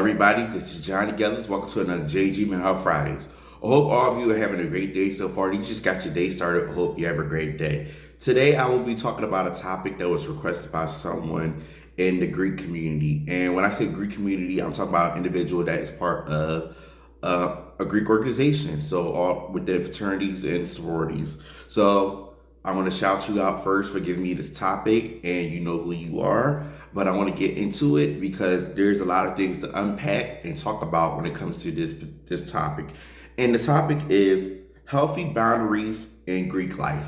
everybody. This is Johnnie Geathers. Welcome to another JG Mental Fridays. I hope all of you are having a great day so far. You just got your day started. I hope you have a great day. Today, I will be talking about a topic that was requested by someone in the Greek community. And when I say Greek community, I'm talking about an individual that is part of a Greek organization. So all within fraternities and sororities. So I want to shout you out first for giving me this topic, and you know who you are. But I want to get into it because there's a lot of things to unpack and talk about when it comes to this topic. And the topic is healthy boundaries in Greek life.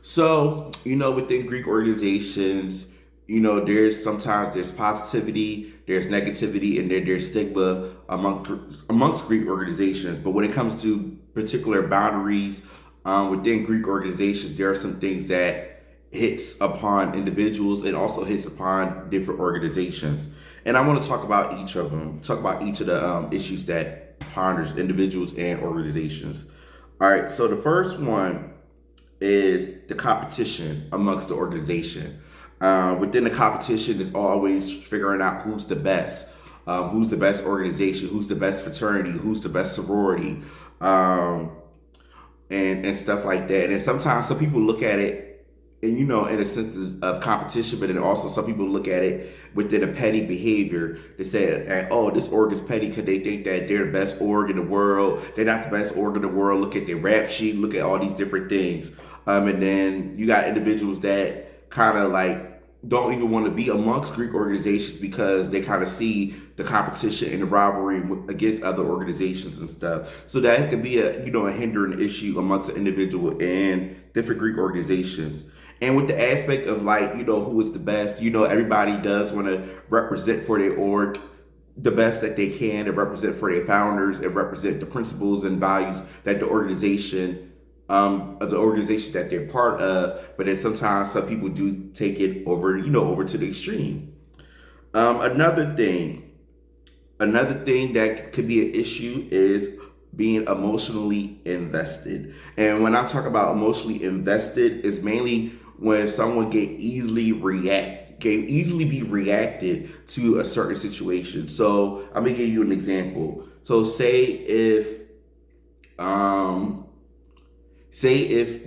So, within Greek organizations, there's positivity, there's negativity, and there's stigma amongst Greek organizations. But when it comes to particular boundaries within Greek organizations, there are some things that hits upon individuals and also hits upon different organizations. And I want to talk about each of them, talk about each of the issues that ponders individuals and organizations. All right, so the first one is the competition amongst the organization. Within the competition is always figuring out who's the best organization, who's the best fraternity, who's the best sorority, and stuff like that. And then sometimes some people look at it and in a sense of competition, but then also some people look at it within a petty behavior. They say, oh, this org is petty because they think that they're the best org in the world. They're not the best org in the world. Look at their rap sheet. Look at all these different things. And then you got individuals that kind of like don't even want to be amongst Greek organizations because they kind of see the competition and the rivalry against other organizations and stuff. So that can be a hindering issue amongst an individual and different Greek organizations. And with the aspect of who is the best, everybody does want to represent for their org the best that they can and represent for their founders and represent the principles and values that the organization that they're part of. But then sometimes some people do take it over to the extreme. Another thing that could be an issue is being emotionally invested. And when I talk about emotionally invested, it's mainly when someone can easily be reacted to a certain situation. So I'm gonna give you an example. So say if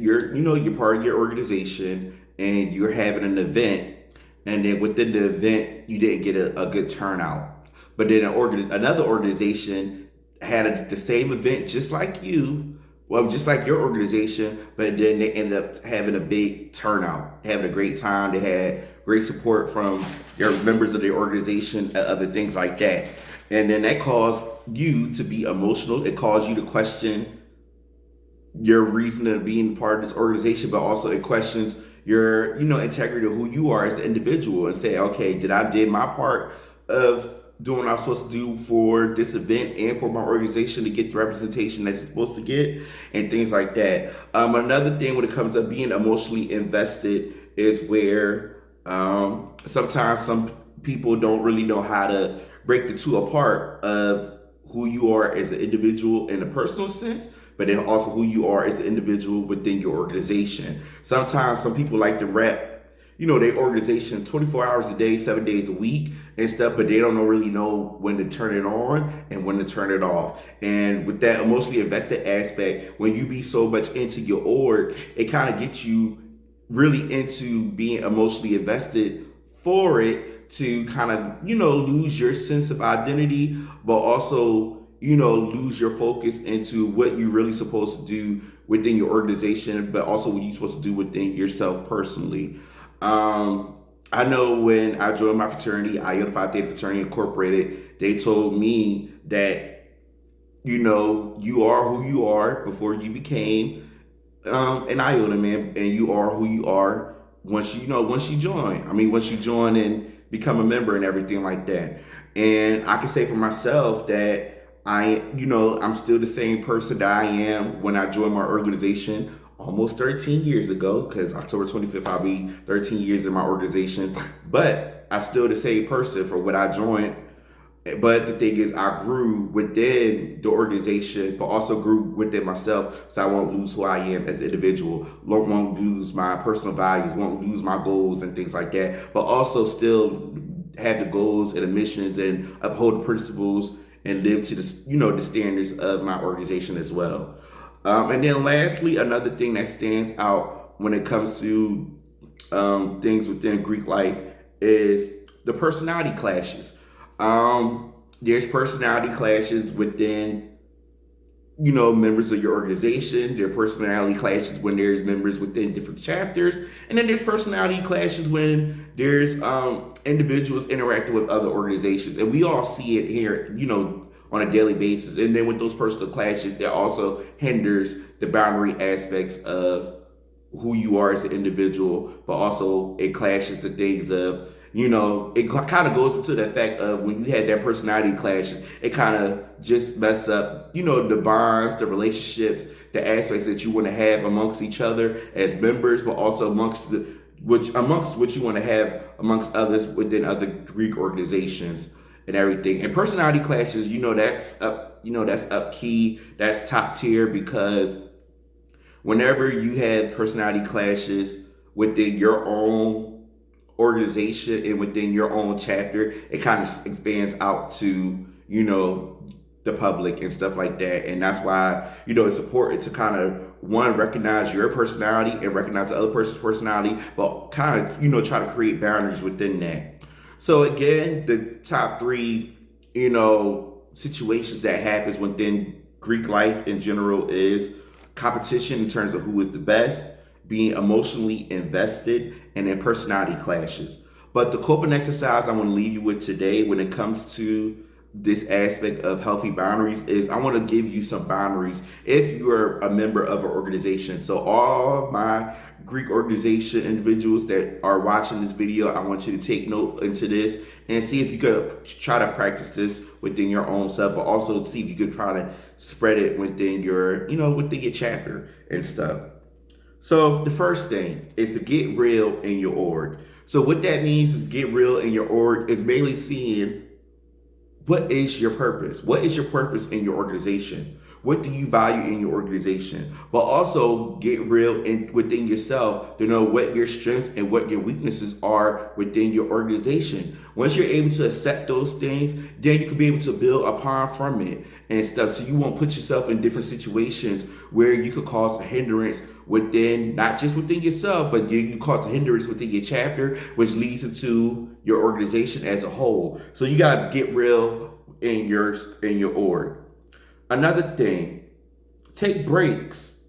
you're part of your organization and you're having an event, and then within the event you didn't get a good turnout, but then another organization had the same event just like your organization, but then they ended up having a big turnout, having a great time. They had great support from their members of their organization and other things like that. And then that caused you to be emotional. It caused you to question your reason of being part of this organization, but also it questions your, integrity of who you are as an individual, and say, okay, did my part of doing what I'm supposed to do for this event and for my organization to get the representation that it's supposed to get, and things like that. Another thing when it comes to being emotionally invested is where sometimes some people don't really know how to break the two apart of who you are as an individual in a personal sense, but then also who you are as an individual within your organization. Sometimes some people like to rep their organization 24 hours a day, 7 days a week and stuff, but they don't really know when to turn it on and when to turn it off. And with that emotionally invested aspect, when you be so much into your org, it kind of gets you really into being emotionally invested for it to kind of, lose your sense of identity, but also, lose your focus into what you're really supposed to do within your organization, but also what you're supposed to do within yourself personally. I know when I joined my fraternity, Iota Phi Theta Fraternity Incorporated, they told me that, you are who you are before you became an Iota man, and you are who you are once you join and become a member and everything like that. And I can say for myself that I'm still the same person that I am when I joined my organization almost 13 years ago, because October 25th, I'll be 13 years in my organization, but I'm still the same person for when I joined. But the thing is, I grew within the organization, but also grew within myself, so I won't lose who I am as an individual, won't lose my personal values, won't lose my goals and things like that, but also still have the goals and the missions and uphold the principles and live to the standards of my organization as well. And then lastly, another thing that stands out when it comes to things within Greek life is the personality clashes. There's personality clashes within members of your organization. There are personality clashes when there's members within different chapters, and then there's personality clashes when there's individuals interacting with other organizations, and we all see it here, on a daily basis. And then with those personal clashes, it also hinders the boundary aspects of who you are as an individual, but also it clashes the things of it kind of goes into the fact of when you had that personality clash, it kind of just mess up, the bonds, the relationships, the aspects that you want to have amongst each other as members, but also amongst what you want to have amongst others within other Greek organizations and everything. And personality clashes, that's up key, that's top tier, because whenever you have personality clashes within your own organization and within your own chapter, it kind of expands out to the public and stuff like that. And that's why it's important to kind of recognize your personality and recognize the other person's personality, but kind of try to create boundaries within that. So again, the top three situations that happens within Greek life in general is competition in terms of who is the best, being emotionally invested, and then personality clashes. But the coping exercise I want to leave you with today when it comes to this aspect of healthy boundaries is I want to give you some boundaries if you're a member of an organization. So all my Greek organization individuals that are watching this video, I want you to take note into this and see if you could try to practice this within your own self, but also see if you could try to spread it within your, within your chapter and stuff. So the first thing is to get real in your org. So what that means is get real in your org is mainly seeing what is your purpose? What is your purpose in your organization? What do you value in your organization? But also get real within yourself to know what your strengths and what your weaknesses are within your organization. Once you're able to accept those things, then you can be able to build upon from it and stuff. So you won't put yourself in different situations where you could cause a hindrance within, not just within yourself, but you cause a hindrance within your chapter, which leads into your organization as a whole. So you gotta get real in your org. Another thing, take breaks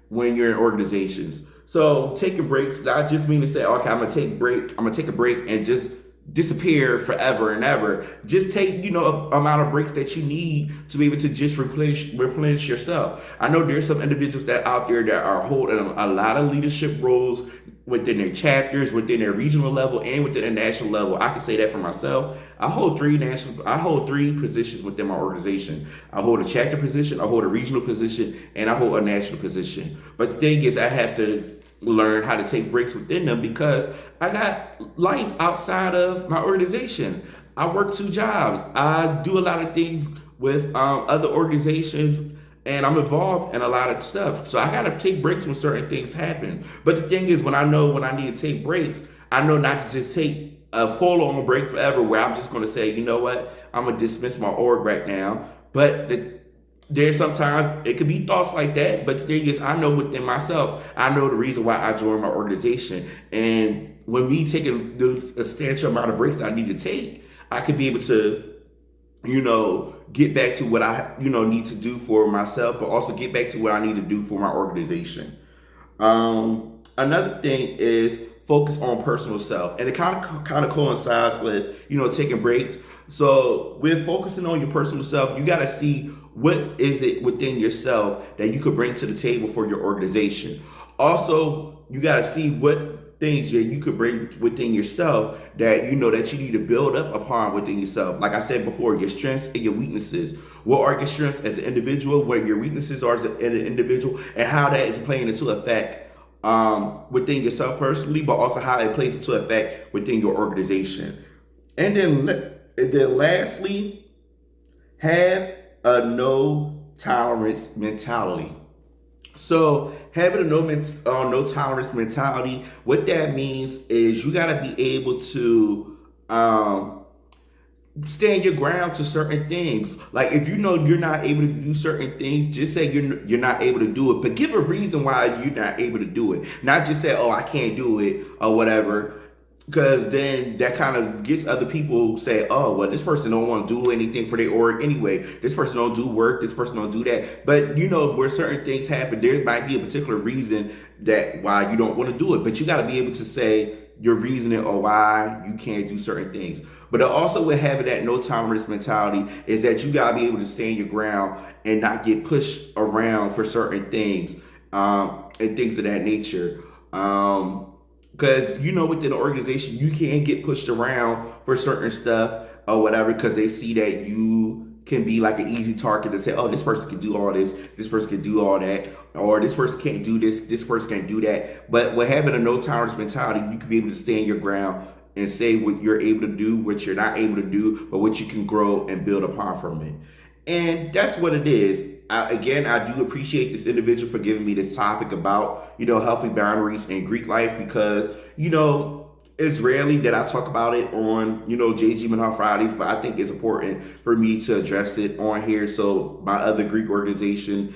when you're in organizations. So taking breaks, not just mean to say, okay, I'm gonna take a break and just disappear forever and ever. Just take, amount of breaks that you need to be able to just replenish yourself. I know there's some individuals that out there that are holding a lot of leadership roles within their chapters, within their regional level, and within the national level. I can say that for myself. I hold three positions within my organization. I hold a chapter position, I hold a regional position, and I hold a national position. But the thing is, I have to learn how to take breaks within them because I got life outside of my organization. I work 2 jobs. I do a lot of things with other organizations, and I'm involved in a lot of stuff. So I got to take breaks when certain things happen. But the thing is, when I know when I need to take breaks, I know not to just take a full-on break forever where I'm just going to say, you know what, I'm going to dismiss my org right now. But there's sometimes it could be thoughts like that, but the thing is, I know within myself, I know the reason why I joined my organization. And when we take a substantial amount of breaks that I need to take, I could be able to, get back to what I, need to do for myself, but also get back to what I need to do for my organization. Another thing is focus on personal self, and it kind of coincides with, taking breaks. So with focusing on your personal self, you got to see what is it within yourself that you could bring to the table for your organization. Also, you got to see what things that you could bring within yourself that that you need to build up upon within yourself. Like I said before, your strengths and your weaknesses. What are your strengths as an individual? What your weaknesses are as an individual, and how that is playing into effect within yourself personally, but also how it plays into effect within your organization. And then lastly, have a no tolerance mentality. So having a no tolerance mentality, what that means is you got to be able to um, stand your ground to certain things. Like if you know you're not able to do certain things, just say you're not able to do it, but give a reason why you're not able to do it. Not just say, "Oh, I can't do it" or whatever. Because then that kind of gets other people say, "Oh, well, this person don't want to do anything for their org anyway. This person don't do work. This person don't do that." But you know, where certain things happen, there might be a particular reason that why you don't want to do it. But you got to be able to say your reasoning or why you can't do certain things. But also with having that no tolerance mentality is that you got to be able to stand your ground and not get pushed around for certain things, and things of that nature. Because you know, within the organization, you can get pushed around for certain stuff or whatever because they see that you can be like an easy target to say, "Oh, this person can do all this person can do all that, or this person can't do this person can't do that." But with having a no tolerance mentality, you can be able to stand your ground and say what you're able to do, what you're not able to do, but what you can grow and build upon from it. And that's what it is. Again, I do appreciate this individual for giving me this topic about, healthy boundaries in Greek life because, it's rarely that I talk about it on, JG Menard Fridays, but I think it's important for me to address it on here so my other Greek organization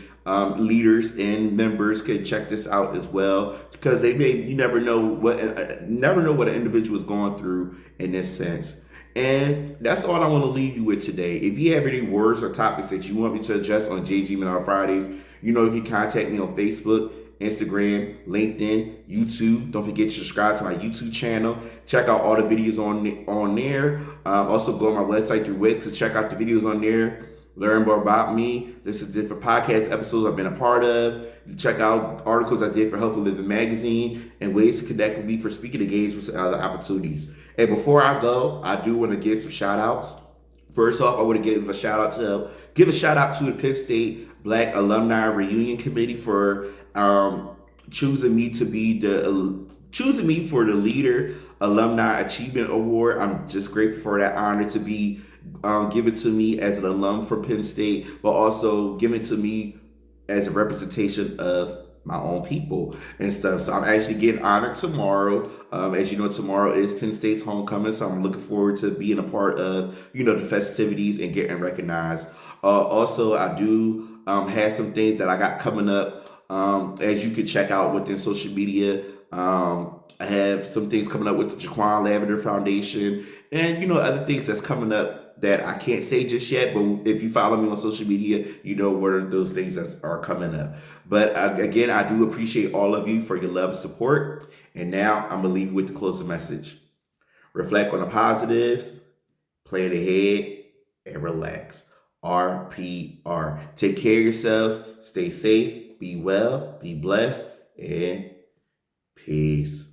leaders and members can check this out as well because you never know what an individual is going through in this sense. And that's all I want to leave you with today. If you have any words or topics that you want me to address on JG Men on Fridays, you can contact me on Facebook, Instagram, LinkedIn, YouTube. Don't forget to subscribe to my YouTube channel. Check out all the videos on there. Also go on my website through Wix to check out the videos on there. Learn more about me. Listen to different podcast episodes I've been a part of. Check out articles I did for Healthy Living Magazine and ways to connect with me for speaking engagements and other opportunities. And before I go, I do want to give some shout outs. First off, I want to give a shout out to the Penn State Black Alumni Reunion Committee for choosing me for the Leader Alumni Achievement Award. I'm just grateful for that honor to be given to me as an alum from Penn State, but also given to me as a representation of my own people and stuff. So I'm actually getting honored tomorrow. As you know, tomorrow is Penn State's homecoming, so I'm looking forward to being a part of, the festivities and getting recognized. Also, I do have some things that I got coming up, as you can check out within social media. I have some things coming up with the Jaquan Lavender Foundation and, other things that's coming up that I can't say just yet, but if you follow me on social media, you know what are those things that are coming up. But again, I do appreciate all of you for your love and support. And now I'm going to leave you with the closing message. Reflect on the positives, plan ahead, and relax. RPR. Take care of yourselves, stay safe, be well, be blessed, and peace.